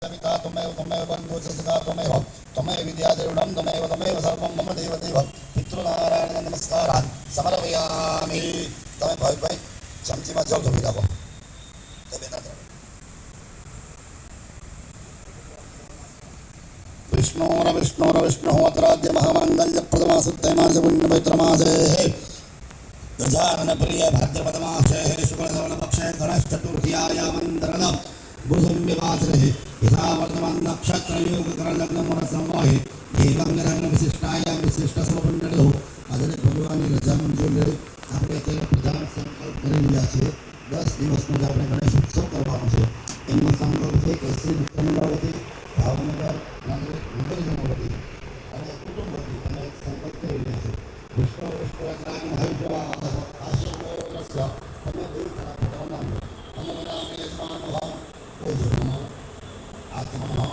पिता त्वमेव त्वमेव बन्धुः सदा त्वमेव त्वमेव विद्यादेवनं त्वमेव सर्वं मम देवदेव पितृनारायण नमस्कारान् समर्पयामि તમે ભાઈ ભાઈ ચમચીમાં જાઓ જમી રાખો विष्णोरविष्णोरविष्णुः महामाङ्गल्यप्रदमासुत्तमासे पुण्यपवित्रमासे गजानन प्रिय भाद्रपदमासे शुक्लधवलपक्षे गणेशचतुर्थ्यायां मन्दरणं बुधंविवासरे यथा वर्तमान नक्षत्र योग कर लग्न मोर संवाहि एवं ग्रहण विशिष्टायां विशिष्ट समपुण्यलो आदरे भगवान रजा मंजूर આપણે અત્યારે પ્રધાન સંકલ્પ કરી રહ્યા છીએ 10 દિવસનો આપણે ગણેશ ઉત્સવ કરવાનો છે એનો સંકલ્પ છે કે શ્રી વિક્રમરાવતી ભાવનગર નાગરિક વિજયનગરવતી અને કુટુંબવતી અને સંકલ્પ કરી રહ્યા છે વિષ્ણુ વિષ્ણુ હરિદ્વાર આશીર્વાદ તમે દૂર કરા પ્રણામ અને બધા મેં માનવ આત્મા